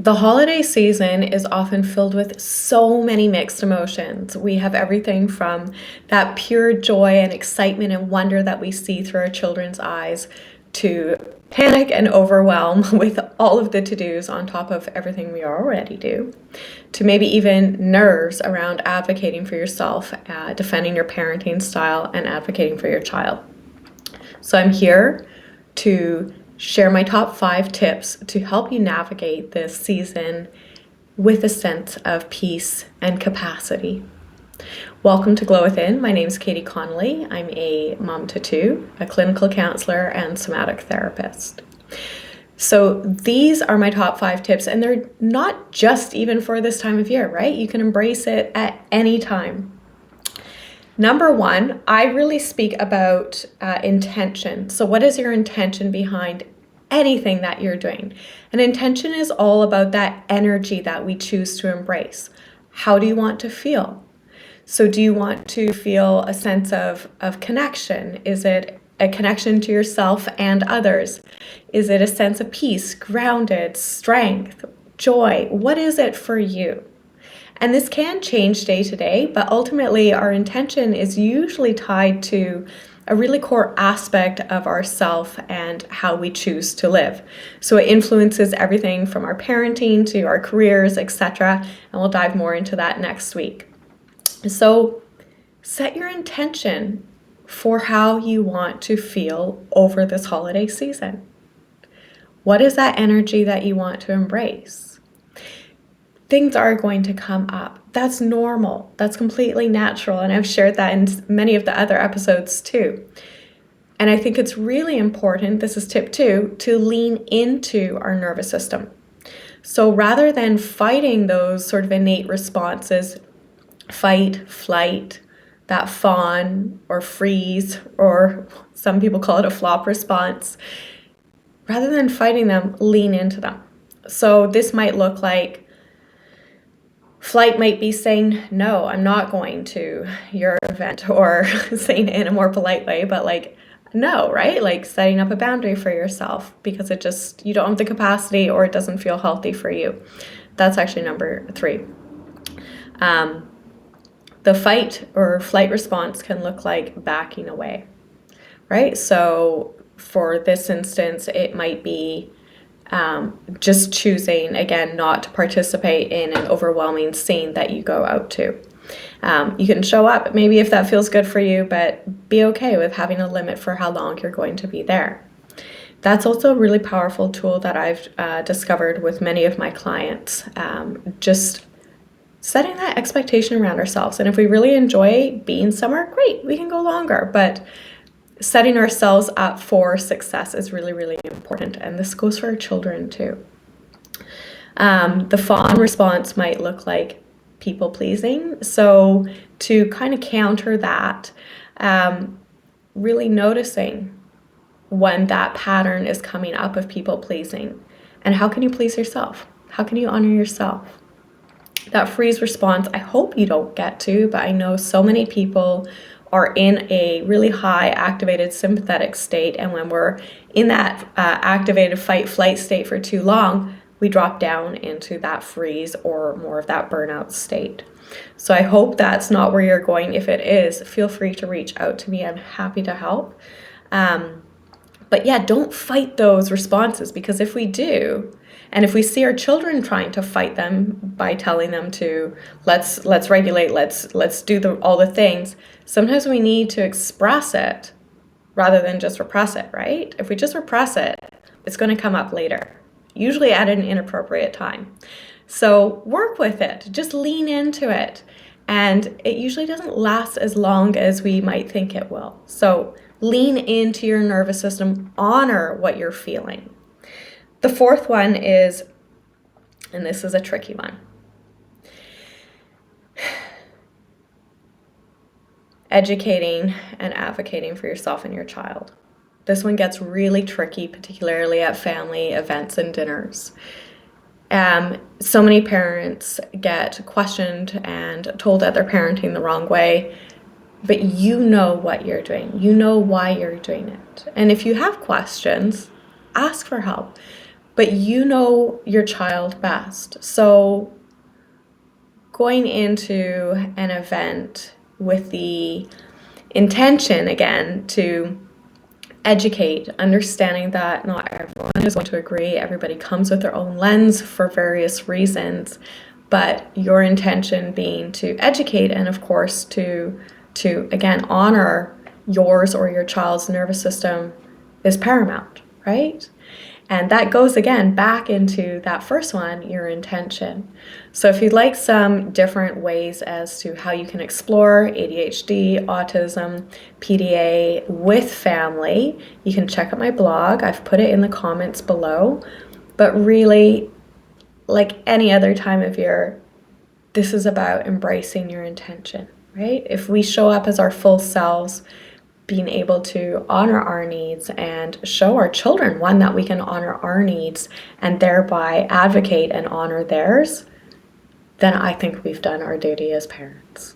The holiday season is often filled with so many mixed emotions. We have everything from that pure joy and excitement and wonder that we see through our children's eyes to panic and overwhelm with all of the to-dos on top of everything we already do, to maybe even nerves around advocating for yourself, defending your parenting style, and advocating for your child. So I'm here to share my top 5 tips to help you navigate this season with a sense of peace and capacity. Welcome to Glow Within. My name is Connley. I'm a mom to 2, a clinical counselor, and somatic therapist. So these are my top 5 tips, and they're not just even for this time of year, right? You can embrace it at any time. Number 1, I really speak about intention. So what is your intention behind anything that you're doing? An intention is all about that energy that we choose to embrace. How do you want to feel? So do you want to feel a sense of connection? Is it a connection to yourself and others? Is it a sense of peace, grounded, strength, joy? What is it for you? And this can change day to day, but ultimately our intention is usually tied to a really core aspect of ourself and how we choose to live. So it influences everything from our parenting to our careers, etc. And we'll dive more into that next week. So set your intention for how you want to feel over this holiday season. What is that energy that you want to embrace? Things are going to come up. That's normal. That's completely natural. And I've shared that in many of the other episodes too. And I think it's really important, this is tip 2, to lean into our nervous system. So rather than fighting those sort of innate responses, fight, flight, that fawn or freeze, or some people call it a flop response, rather than fighting them, lean into them. So this might look like flight might be saying, no, I'm not going to your event, or saying it in a more polite way, but like, no, right? Like setting up a boundary for yourself because you don't have the capacity or it doesn't feel healthy for you. That's actually number 3. The fight or flight response can look like backing away, right? So for this instance, it might be just choosing, again, not to participate in an overwhelming scene that you go out to. You can show up, maybe if that feels good for you, but be okay with having a limit for how long you're going to be there. That's also a really powerful tool that I've discovered with many of my clients. Just setting that expectation around ourselves. And if we really enjoy being somewhere, great, we can go longer. But setting ourselves up for success is really, really important. And this goes for our children too. The fawn response might look like people pleasing. So to kind of counter that, really noticing when that pattern is coming up of people pleasing, and how can you please yourself? How can you honor yourself? That freeze response, I hope you don't get to, but I know so many people are in a really high activated sympathetic state, and when we're in that activated fight-flight state for too long, we drop down into that freeze or more of that burnout state. So I hope that's not where you're going. If it is, feel free to reach out to me. I'm happy to help. But yeah, don't fight those responses, because if we do, and if we see our children trying to fight them by telling them to let's regulate, let's do all the things, sometimes we need to express it rather than just repress it, right? If we just repress it, it's going to come up later, usually at an inappropriate time. So work with it, just lean into it, and it usually doesn't last as long as we might think it will. So lean into your nervous system, honor what you're feeling. The 4th one is, and this is a tricky one, educating and advocating for yourself and your child. This one gets really tricky, particularly at family events and dinners. So many parents get questioned and told that they're parenting the wrong way, but you know what you're doing. You know why you're doing it. And if you have questions, ask for help. but you know your child best. So going into an event with the intention, again, to educate, understanding that not everyone is going to agree, everybody comes with their own lens for various reasons, but your intention being to educate and, of course, to again, honor yours or your child's nervous system is paramount, right? And that goes again back into that first one, your intention. So if you'd like some different ways as to how you can explore ADHD, autism, PDA with family, you can check out my blog. I've put it in the comments below. But really, like any other time of year, this is about embracing your intention, right? If we show up as our full selves, being able to honor our needs and show our children, one, that we can honor our needs and thereby advocate and honor theirs, then I think we've done our duty as parents.